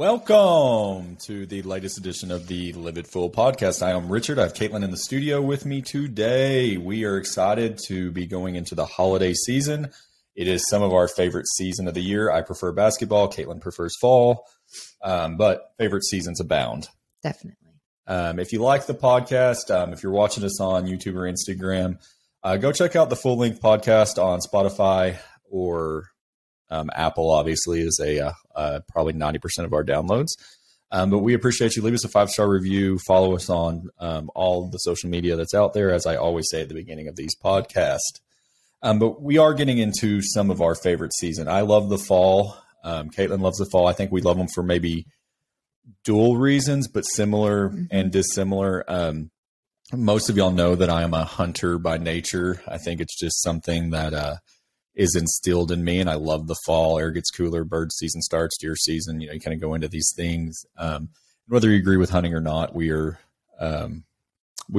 Welcome to the latest edition of the Live It Full podcast. I am Richard. I have Kaitlin in the studio with me today. We are excited to be going into the holiday season. It is some of our favorite season of the year. I prefer basketball. Kaitlin prefers fall, but favorite seasons abound. Definitely. If you like the podcast, if you're watching us on YouTube or Instagram, go check out the full-length podcast on Spotify or Apple. Obviously is probably 90% of our downloads. But we appreciate you. Leave us a 5-star review. Follow us on all the social media that's out there, as I always say at the beginning of these podcasts. But we are getting into some of our favorite season. I love the fall. Kaitlin loves the fall. I think we love them for maybe dual reasons, but similar and dissimilar. Most of y'all know that I am a hunter by nature. I think it's just something that is instilled in me, and I love the fall. Air gets cooler, bird season starts, deer season. You know, you kind of go into these things. Whether you agree with hunting or not, we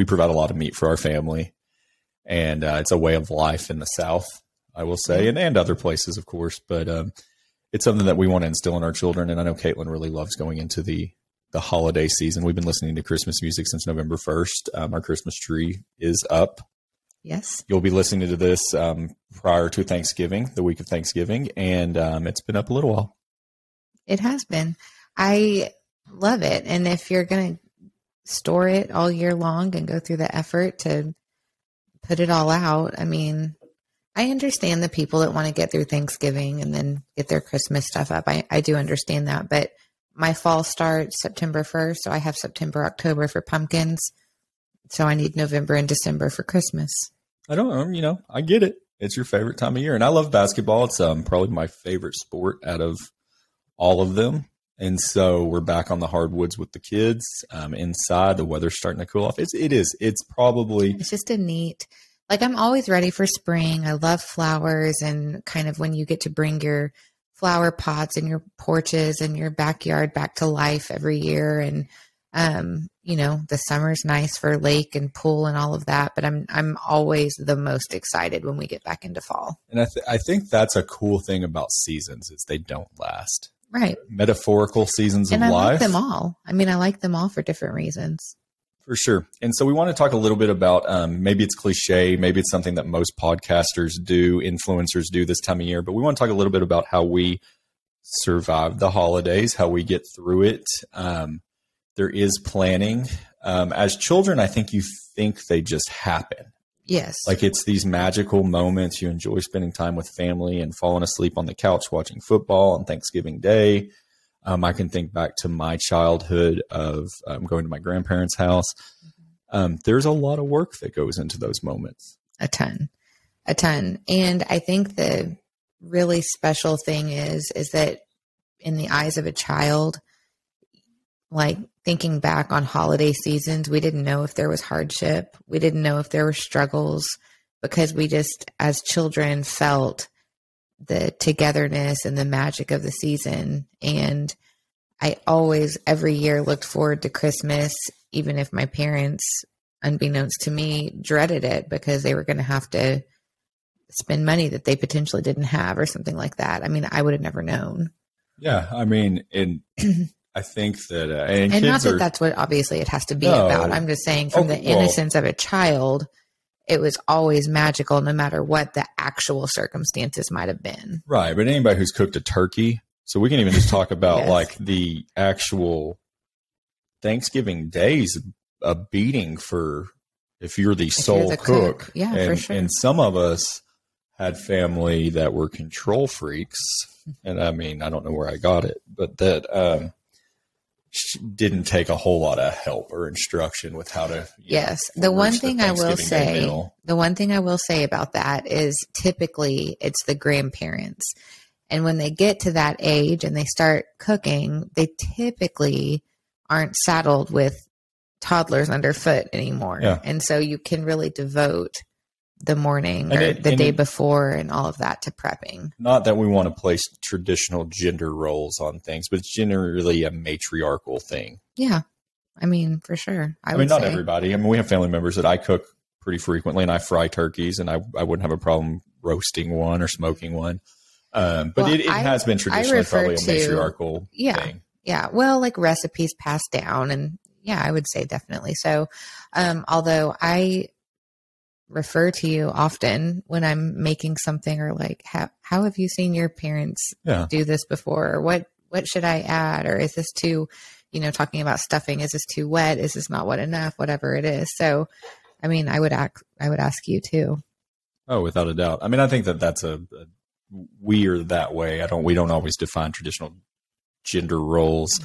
provide a lot of meat for our family, and it's a way of life in the South, I will say, and other places, of course. But it's something that we want to instill in our children, and I know Kaitlin really loves going into the holiday season. We've been listening to Christmas music since November 1st. Our Christmas tree is up. Yes. You'll be listening to this prior to Thanksgiving, the week of Thanksgiving, and it's been up a little while. It has been. I love it. And if you're going to store it all year long and go through the effort to put it all out, I mean, I understand the people that want to get through Thanksgiving and then get their Christmas stuff up. I do understand that. But my fall starts September 1st, so I have September, October for pumpkins. So I need November and December for Christmas. I get it. It's your favorite time of year. And I love basketball. It's probably my favorite sport out of all of them. And so we're back on the hardwoods with the kids inside. The weather's starting to cool off. It's just a neat, like, I'm always ready for spring. I love flowers, and kind of when you get to bring your flower pots and your porches and your backyard back to life every year. And the summer's nice for lake and pool and all of that, but I'm always the most excited when we get back into fall. And I think that's a cool thing about seasons is they don't last. Right. Metaphorical seasons of life. And I like them all. I mean, I like them all for different reasons. For sure. And so we want to talk a little bit about, maybe it's cliche, maybe it's something that most podcasters do, influencers do this time of year, but we want to talk a little bit about how we survive the holidays, how we get through it. There is planning. As children, I think you think they just happen. Yes. Like it's these magical moments. You enjoy spending time with family and falling asleep on the couch watching football on Thanksgiving Day. I can think back to my childhood of going to my grandparents' house. There's a lot of work that goes into those moments. A ton. And I think the really special thing is that in the eyes of a child, like thinking back on holiday seasons, we didn't know if there was hardship. We didn't know if there were struggles, because we just, as children, felt the togetherness and the magic of the season. And I always, every year, looked forward to Christmas, even if my parents, unbeknownst to me, dreaded it because they were going to have to spend money that they potentially didn't have or something like that. I mean, I would have never known. Yeah. I mean, I think that, and not that that's what obviously it has to be about. I'm just saying from the innocence of a child, it was always magical no matter what the actual circumstances might have been. Right. But anybody who's cooked a turkey, so we can even just talk about Yes. like the actual Thanksgiving days, a beating for if you're the sole cook. Yeah, and, for sure. And some of us had family that were control freaks. And I mean, I don't know where I got it, but that, didn't take a whole lot of help or instruction with how to. Yes. The one thing I will say about that is typically it's the grandparents. And when they get to that age and they start cooking, they typically aren't saddled with toddlers underfoot anymore. Yeah. And so you can really devote the morning or the day before and all of that to prepping. Not that we want to place traditional gender roles on things, but it's generally a matriarchal thing. Yeah. I mean, for sure. I mean, not everybody. I mean, we have family members that I cook pretty frequently and I fry turkeys, and I wouldn't have a problem roasting one or smoking one. But it has been traditionally probably a matriarchal thing. Yeah. Well, like recipes passed down, and yeah, I would say definitely so. Although I refer to you often when I'm making something, or like, how have you seen your parents do this before? Or what should I add? Or is this too, talking about stuffing, is this too wet? Is this not wet enough? Whatever it is. So, I mean, I would ask you too. Oh, without a doubt. I mean, I think that's we are that way. We don't always define traditional gender roles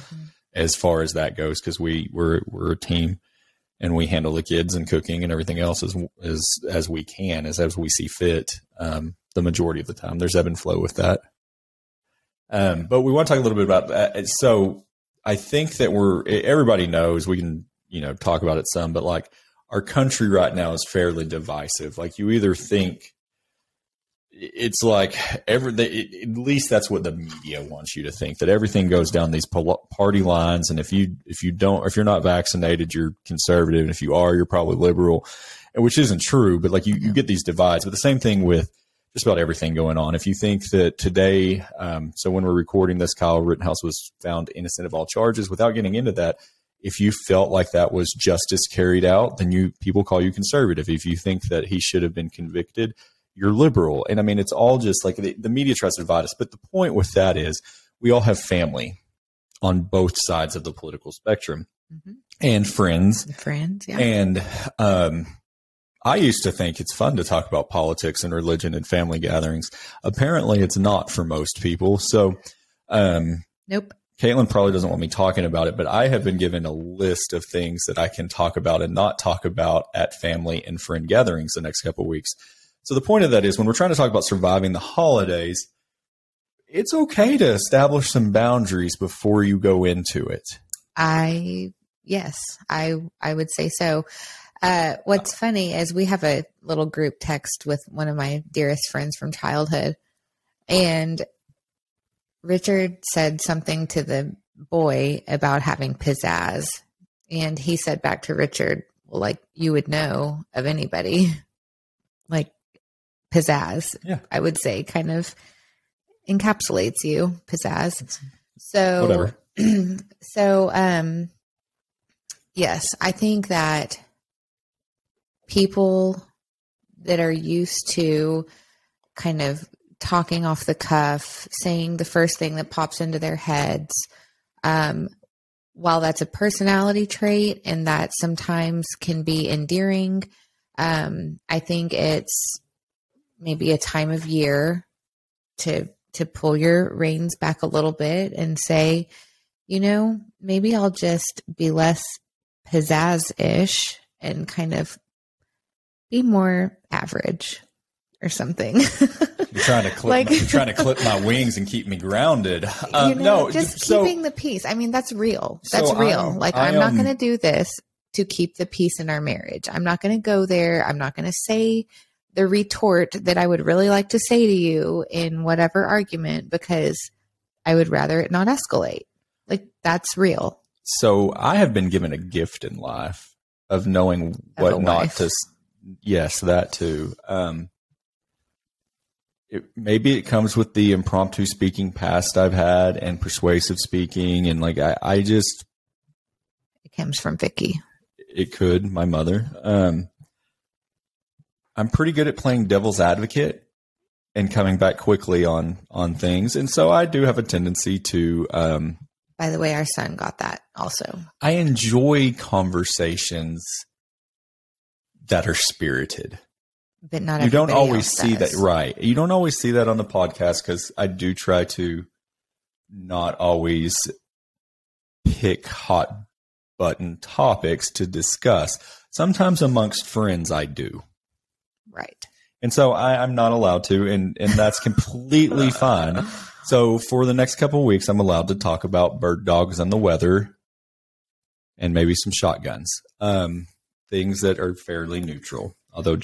as far as that goes, because we're a team. And we handle the kids and cooking and everything else as we can, as we see fit. The majority of the time, there's ebb and flow with that. But we want to talk a little bit about that. So I think that everybody knows, we can, talk about it some, but like our country right now is fairly divisive. Like you either think it's like at least that's what the media wants you to think, that everything goes down these party lines. And if you're not vaccinated, you're conservative. And if you are, you're probably liberal, which isn't true, but like you get these divides. But the same thing with just about everything going on. If you think that today, so when we're recording this, Kyle Rittenhouse was found innocent of all charges. Without getting into that, if you felt like that was justice carried out, then people call you conservative. If you think that he should have been convicted, you're liberal. And I mean, it's all just like the media tries to divide us. But the point with that is we all have family on both sides of the political spectrum and friends. Yeah. And I used to think it's fun to talk about politics and religion and family gatherings. Apparently it's not for most people. So nope. Kaitlin probably doesn't want me talking about it, but I have been given a list of things that I can talk about and not talk about at family and friend gatherings the next couple of weeks. So the point of that is when we're trying to talk about surviving the holidays, it's okay to establish some boundaries before you go into it. Yes, I would say so. What's funny is we have a little group text with one of my dearest friends from childhood, and Richard said something to the boy about having pizzazz, and he said back to Richard, well, like you would know of anybody, like pizzazz, I would say kind of encapsulates you, pizzazz. So, whatever. So, yes, I think that people that are used to kind of talking off the cuff, saying the first thing that pops into their heads, while that's a personality trait and that sometimes can be endearing, I think it's maybe a time of year to pull your reins back a little bit and say, maybe I'll just be less pizzazz-ish and kind of be more average or something. You're trying to clip my wings and keep me grounded. Keeping the peace. I mean, that's real. That's real. I'm not going to do this to keep the peace in our marriage. I'm not going to go there. I'm not going to say the retort that I would really like to say to you in whatever argument, because I would rather it not escalate. Like, that's real. So I have been given a gift in life of knowing what not to. Yes, that too. Maybe it comes with the impromptu speaking past I've had and persuasive speaking. And like, I just. It comes from Vicky. It could, my mother. I'm pretty good at playing devil's advocate and coming back quickly on things. And so I do have a tendency to. By the way, our son got that also. I enjoy conversations that are spirited. But not you don't always see does. that, right? You don't always see that on the podcast, because I do try to not always pick hot button topics to discuss. Sometimes amongst friends, I do. Right. And so I'm not allowed to, and that's completely fine. So for the next couple of weeks, I'm allowed to talk about bird dogs and the weather and maybe some shotguns. Things that are fairly neutral, although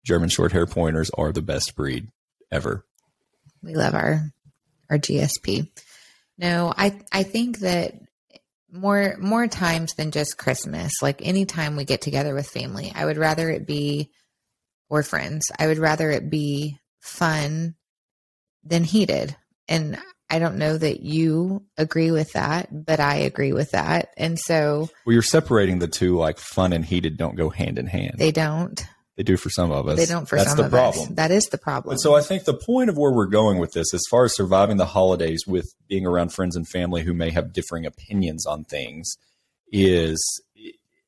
German short hair pointers are the best breed ever. We love our GSP. No, I think that more times than just Christmas, like anytime we get together with family, I would rather it be, or friends, I would rather it be fun than heated. And I don't know that you agree with that, but I agree with that. And so, well, you're separating the two, like fun and heated don't go hand in hand. they don't. They do for some of us. They don't for That's some the of problem. us. That is the problem. But so I think the point of where we're going with this, as far as surviving the holidays with being around friends and family who may have differing opinions on things, is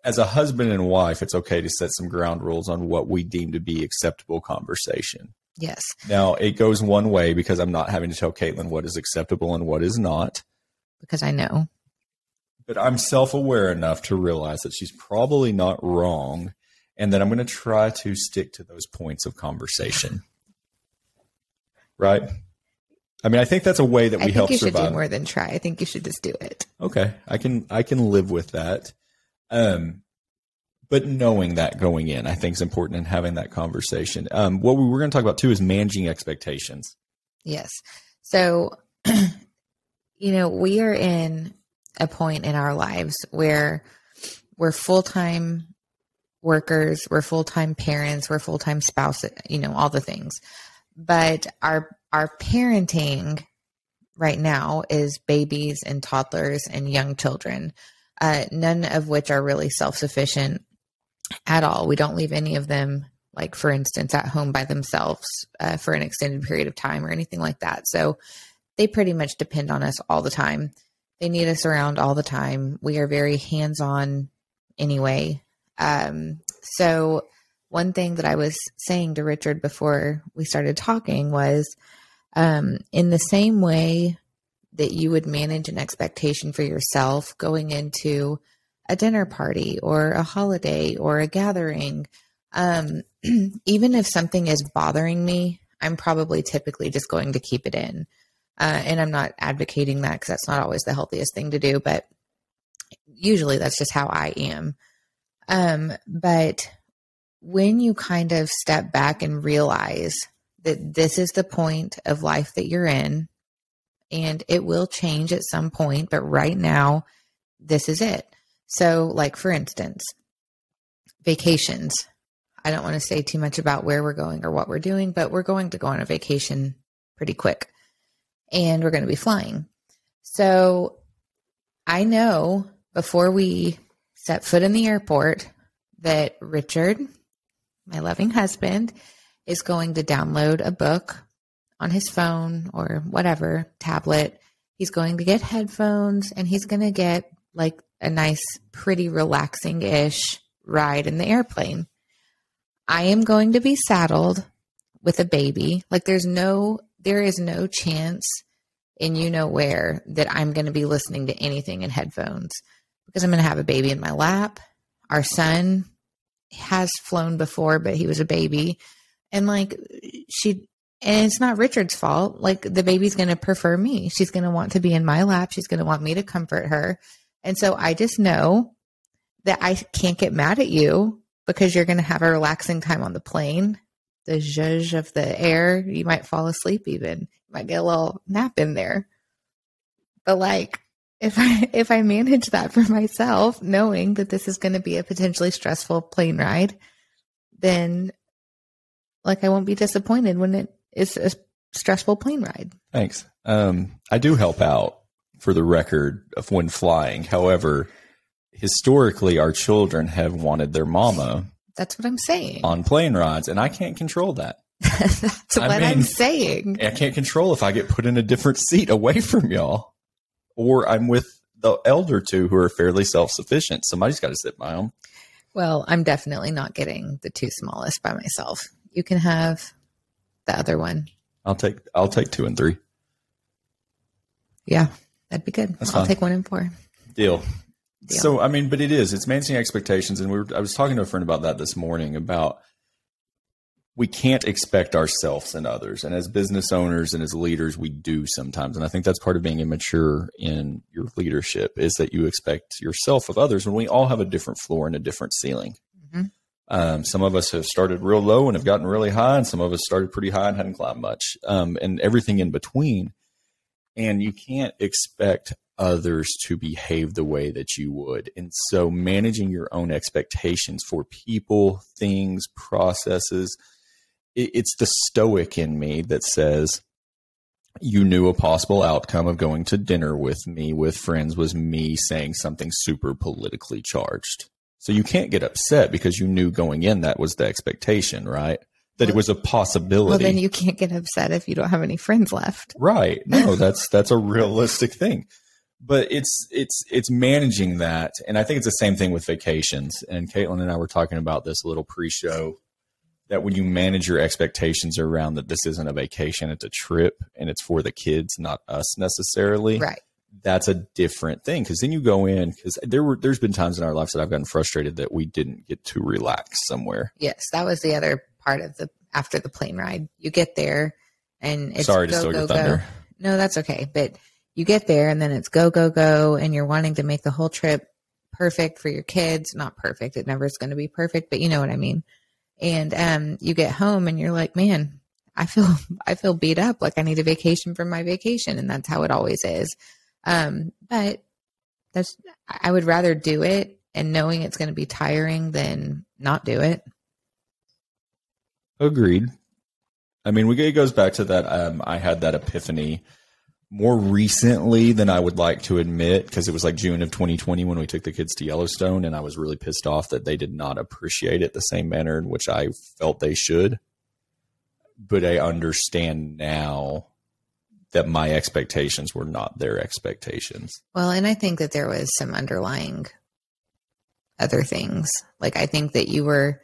as a husband and wife, it's okay to set some ground rules on what we deem to be acceptable conversation. Yes. Now, it goes one way because I'm not having to tell Kaitlin what is acceptable and what is not. Because I know. But I'm self-aware enough to realize that she's probably not wrong, and that I'm going to try to stick to those points of conversation. Right? I mean, I think that's a way that we help survive. I think you should do more than try. I think you should just do it. Okay. I can live with that. But knowing that going in, I think is important in having that conversation. What we were going to talk about too is managing expectations. Yes. So, we are in a point in our lives where we're full-time workers, we're full-time parents, we're full-time spouses, all the things. But our parenting right now is babies and toddlers and young children, none of which are really self-sufficient at all. We don't leave any of them, like, for instance, at home by themselves for an extended period of time or anything like that. So they pretty much depend on us all the time. They need us around all the time. We are very hands-on anyway. So one thing that I was saying to Richard before we started talking was, in the same way that you would manage an expectation for yourself going into a dinner party or a holiday or a gathering, even if something is bothering me, I'm probably typically just going to keep it in. And I'm not advocating that because that's not always the healthiest thing to do, but usually that's just how I am. But when you kind of step back and realize that this is the point of life that you're in, and it will change at some point, but right now, this is it. So, like, for instance, vacations. I don't want to say too much about where we're going or what we're doing, but we're going to go on a vacation pretty quick, and we're going to be flying. So I know before we set foot in the airport that Richard, my loving husband, is going to download a book on his phone or whatever, tablet. He's going to get headphones, and he's going to get like a nice, pretty relaxing-ish ride in the airplane. I am going to be saddled with a baby. Like, there is no chance in where that I'm going to be listening to anything in headphones, because I'm going to have a baby in my lap. Our son has flown before, but he was a baby. And it's not Richard's fault. Like, the baby's going to prefer me. She's going to want to be in my lap. She's going to want me to comfort her. And so I just know that I can't get mad at you because you're going to have a relaxing time on the plane. The zhuzh of the air, you might fall asleep even. You might get a little nap in there. But like, if I manage that for myself, knowing that this is going to be a potentially stressful plane ride, then like, I won't be disappointed when it is a stressful plane ride. Thanks. I do help out, for the record, of when flying. However, historically, our children have wanted their mama. That's what I'm saying. On plane rides, and I can't control that. That's what I'm saying. I can't control if I get put in a different seat away from y'all, or I'm with the elder two who are fairly self-sufficient. Somebody's got to sit by them. Well, I'm definitely not getting the two smallest by myself. You can have the other one. I'll take 2 and 3. Yeah, that'd be good. That's I'll fine. take 1 and 4. Deal. So, I mean, but it's managing expectations. And I was talking to a friend about that this morning, about we can't expect ourselves and others. And as business owners and as leaders, we do sometimes. And I think that's part of being immature in your leadership, is that you expect yourself of others when we all have a different floor and a different ceiling. Mm-hmm. Some of us have started real low and have gotten really high, and some of us started pretty high and hadn't climbed much, and everything in between. And you can't expect others to behave the way that you would. And so managing your own expectations for people, things, processes, it's the stoic in me that says, you knew a possible outcome of going to dinner with me, with friends, was me saying something super politically charged. So you can't get upset because you knew going in that was the expectation, right? That it was a possibility. Well, then you can't get upset if you don't have any friends left. Right. No, that's a realistic thing. But it's managing that. And I think it's the same thing with vacations. And Kaitlin and I were talking about this a little pre-show, that when you manage your expectations around that this isn't a vacation, it's a trip and it's for the kids, not us necessarily. Right. That's a different thing. Cause then you go in, cause there's been times in our lives that I've gotten frustrated that we didn't get to relax somewhere. Yes. That was the other part of after the plane ride. You get there and it's sorry to steal your thunder. No, that's okay. But you get there and then it's go, go, go. And you're wanting to make the whole trip perfect for your kids. Not perfect. It never is going to be perfect, but you know what I mean? And you get home and you're like, man, I feel beat up. Like I need a vacation from my vacation. And that's how it always is. But I would rather do it and knowing it's going to be tiring than not do it. Agreed. I mean, it goes back to that. I had that epiphany more recently than I would like to admit, because it was like June of 2020 when we took the kids to Yellowstone, and I was really pissed off that they did not appreciate it the same manner in which I felt they should. But I understand now that my expectations were not their expectations. Well, and I think that there was some underlying other things. Like I think that you were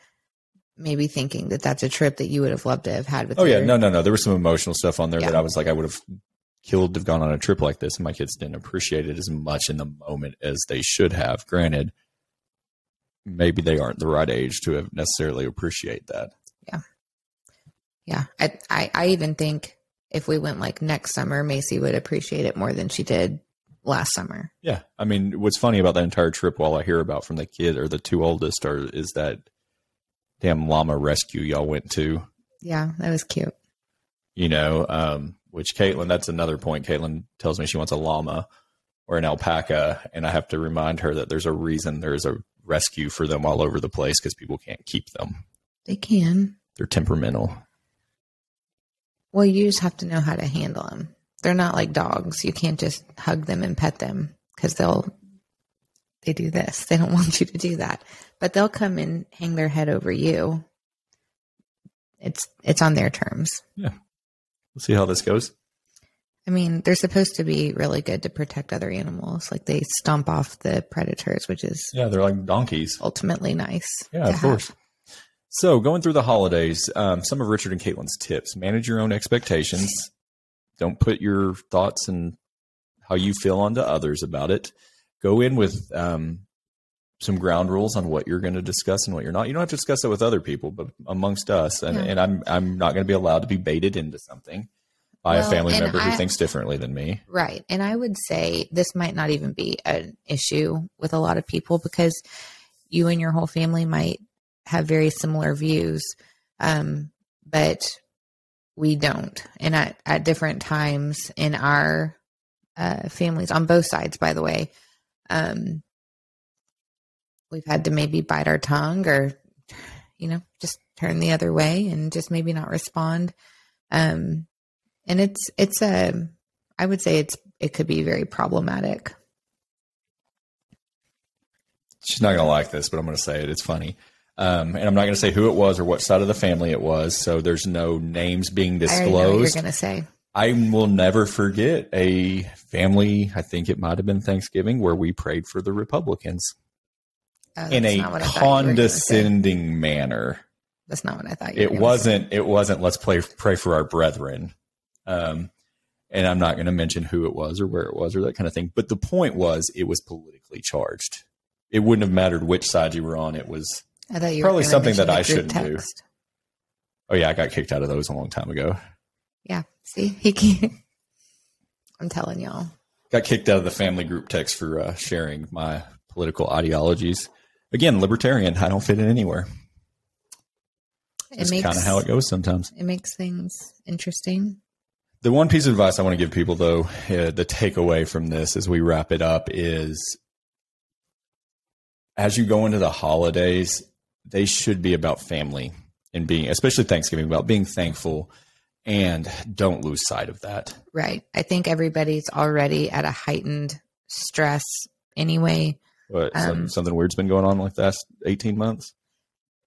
maybe thinking that that's a trip that you would have loved to have had with yeah. No. There was some emotional stuff on there Yeah. that I was like, I would have killed to have gone on a trip like this, and my kids didn't appreciate it as much in the moment as they should have. Granted, maybe they aren't the right age to have necessarily appreciate that. Yeah. I even think if we went like next summer, Macy would appreciate it more than she did last summer. Yeah. I mean, what's funny about that entire trip, while I hear about from the kid or the two oldest, is that damn llama rescue y'all went to. Yeah, that was cute. You know, which Kaitlin, that's another point. Kaitlin tells me she wants a llama or an alpaca, and I have to remind her that there's a reason there's a rescue for them all over the place, because people can't keep them. They can. They're temperamental. Well, you just have to know how to handle them. They're not like dogs. You can't just hug them and pet them, because they do this. They don't want you to do that, but they'll come and hang their head over you. It's on their terms. Yeah. We'll see how this goes. I mean, they're supposed to be really good to protect other animals. Like they stomp off the predators, which is they're like donkeys. ultimately nice. Yeah, of course. So going through the holidays, some of Richard and Kaitlin's tips: manage your own expectations. Don't put your thoughts and how you feel onto others about it. Go in with some ground rules on what you're going to discuss and what you're not. You don't have to discuss it with other people, but amongst us. And I'm not going to be allowed to be baited into something by a family member who thinks differently than me. Right. And I would say this might not even be an issue with a lot of people, because you and your whole family might have very similar views, but we don't. And at different times in our families, on both sides, by the way, we've had to maybe bite our tongue or, just turn the other way and just maybe not respond. And I would say it could be very problematic. She's not going to like this, but I'm going to say it. It's funny. And I'm not going to say who it was or what side of the family it was. So there's no names being disclosed. I already know what you're going to say. I will never forget a family, I think it might have been Thanksgiving, where we prayed for the Republicans in a condescending manner. That's not what I thought. It wasn't let's pray for our brethren. And I'm not going to mention who it was or where it was or that kind of thing. But the point was, it was politically charged. It wouldn't have mattered which side you were on. It was probably something that I shouldn't do. Oh yeah, I got kicked out of those a long time ago. Yeah, see, he can't. I'm telling y'all. Got kicked out of the family group text for sharing my political ideologies. Again, libertarian. I don't fit in anywhere. It's kind of how it goes sometimes. It makes things interesting. The one piece of advice I want to give people, though, the takeaway from this as we wrap it up is, as you go into the holidays, they should be about family and being, especially Thanksgiving, about being thankful And don't lose sight of that. Right. I think everybody's already at a heightened stress anyway. What, something weird's been going on like the last 18 months?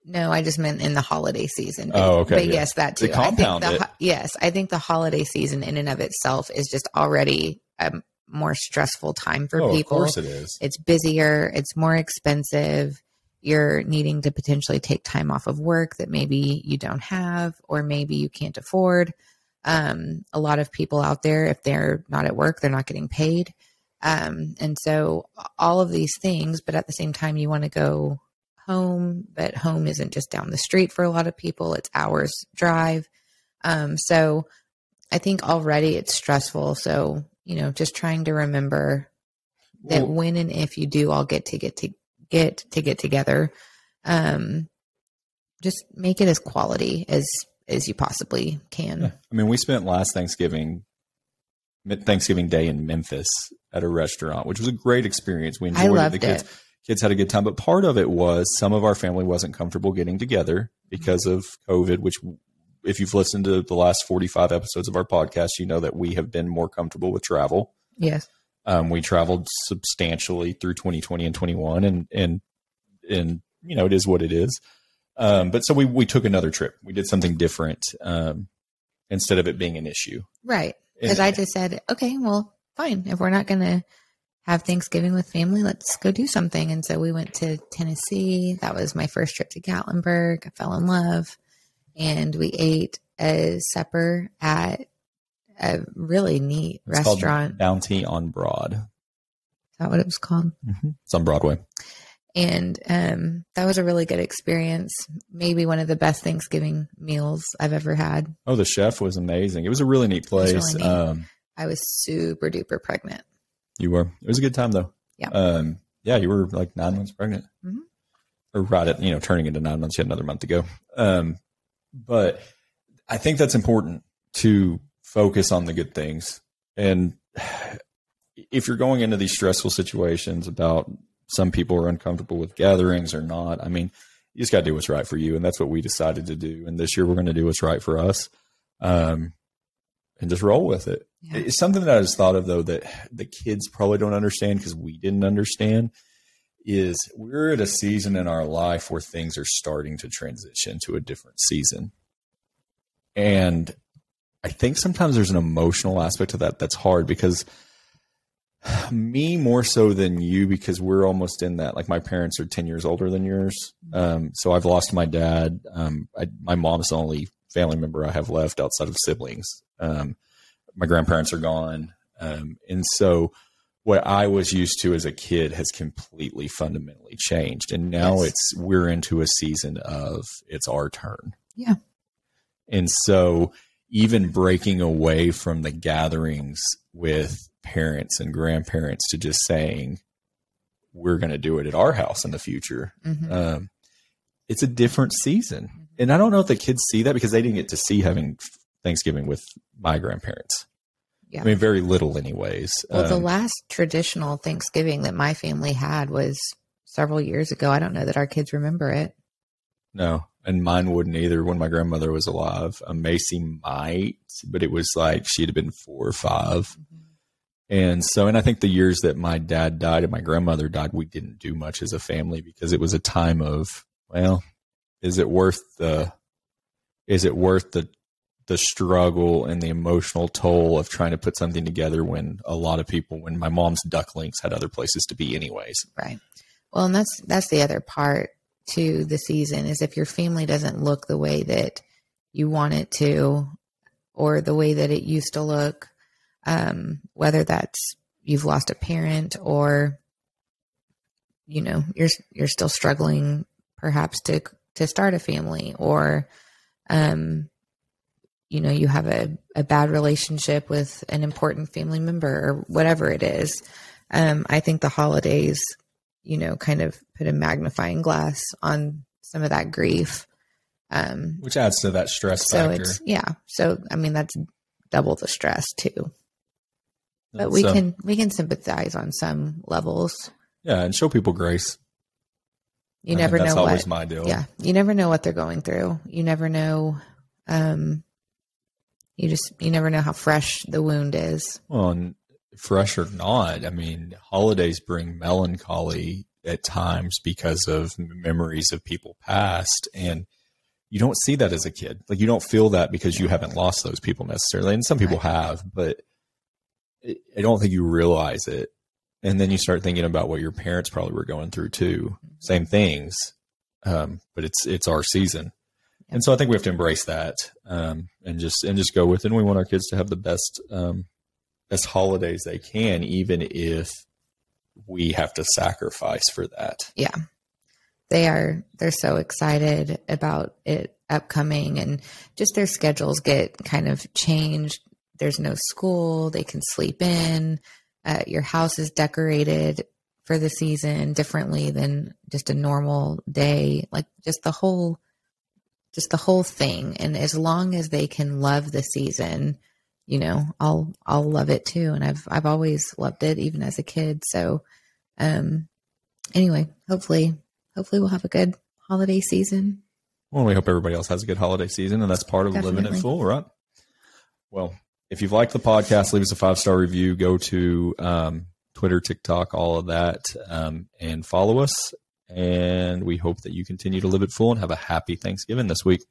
No, I just meant in the holiday season. Oh, okay. But yes, that too. To compound it. Yes, I think the holiday season in and of itself is just already a more stressful time for people. Of course it is. It's busier. It's more expensive. You're needing to potentially take time off of work that maybe you don't have, or maybe you can't afford. A lot of people out there, if they're not at work, they're not getting paid. And so all of these things, but at the same time, you want to go home, but home isn't just down the street for a lot of people. It's hours drive. So I think already it's stressful. So, just trying to remember that when and if you do all get together, just make it as quality as you possibly can. Yeah. I mean, we spent last Thanksgiving Day in Memphis at a restaurant, which was a great experience. We enjoyed it. The kids had a good time, but part of it was some of our family wasn't comfortable getting together because of COVID, which if you've listened to the last 45 episodes of our podcast, you know that we have been more comfortable with travel. Yes. We traveled substantially through 2020 and 21 and it is what it is. But so we took another trip. We did something different, instead of it being an issue. Right. Because I just said, okay, well, fine. If we're not going to have Thanksgiving with family, let's go do something. And so we went to Tennessee. That was my first trip to Gatlinburg. I fell in love, and we ate a supper at a really neat restaurant. Bounty on Broad. Is that what it was called? Mm-hmm. It's on Broadway. And that was a really good experience. Maybe one of the best Thanksgiving meals I've ever had. Oh, the chef was amazing. It was a really neat place. Really neat. I was super duper pregnant. You were. It was a good time though. Yeah. Yeah, you were like 9 months pregnant. Mm-hmm. Or right at, turning into 9 months. You had another month to go. But I think that's important to focus on the good things. And if you're going into these stressful situations about some people are uncomfortable with gatherings or not, I mean, you just got to do what's right for you. And that's what we decided to do. And this year we're going to do what's right for us. And just roll with it. Yeah. It's something that I just thought of though, that the kids probably don't understand because we didn't understand, is we're at a season in our life where things are starting to transition to a different season. And I think sometimes there's an emotional aspect to that that's hard, because me more so than you, because we're almost in that, like my parents are 10 years older than yours. So I've lost my dad. My mom's the only family member I have left outside of siblings. My grandparents are gone. And so what I was used to as a kid has completely fundamentally changed. And now we're into a season of it's our turn. Yeah. And so even breaking away from the gatherings with parents and grandparents to just saying, we're going to do it at our house in the future. Mm-hmm. It's a different season. Mm-hmm. And I don't know if the kids see that because they didn't get to see having Thanksgiving with my grandparents. Yeah. I mean, very little anyways. Well, the last traditional Thanksgiving that my family had was several years ago. I don't know that our kids remember it. No. And mine wouldn't either when my grandmother was alive. Macy might, but it was like she'd have been 4 or 5. Mm-hmm. And so, and I think the years that my dad died and my grandmother died, we didn't do much as a family because it was a time of, well, is it worth the struggle and the emotional toll of trying to put something together when when my mom's ducklings had other places to be anyways. Right. Well, and that's the other part to the season, is if your family doesn't look the way that you want it to, or the way that it used to look, whether that's you've lost a parent, or, you're still struggling perhaps to start a family, or, you have a bad relationship with an important family member, or whatever it is. I think the holidays, kind of put a magnifying glass on some of that grief. Which adds to that stress factor. So, I mean, that's double the stress too. But we can sympathize on some levels. Yeah, and show people grace. You never know that's always my deal. Yeah, you never know what they're going through. You never know You never know how fresh the wound is. Well, and fresh or not, I mean, holidays bring melancholy at times because of memories of people past, and you don't see that as a kid. Like, you don't feel that because you haven't lost those people necessarily, and some people have, but I don't think you realize it. And then you start thinking about what your parents probably were going through too. Same things, but it's our season. And so I think we have to embrace that, and just go with it. And we want our kids to have the best holidays they can, even if we have to sacrifice for that. Yeah, they're so excited about it upcoming, and just their schedules get kind of changed. There's no school. They can sleep in. Your house is decorated for the season differently than just a normal day. Like, just the whole thing. And as long as they can love the season, I'll love it too. And I've always loved it, even as a kid. So, anyway, hopefully we'll have a good holiday season. Well, we hope everybody else has a good holiday season, and that's part of living it full, right? Well, if you've liked the podcast, leave us a 5-star review. Go to Twitter, TikTok, all of that, and follow us. And we hope that you continue to live it full and have a happy Thanksgiving this week.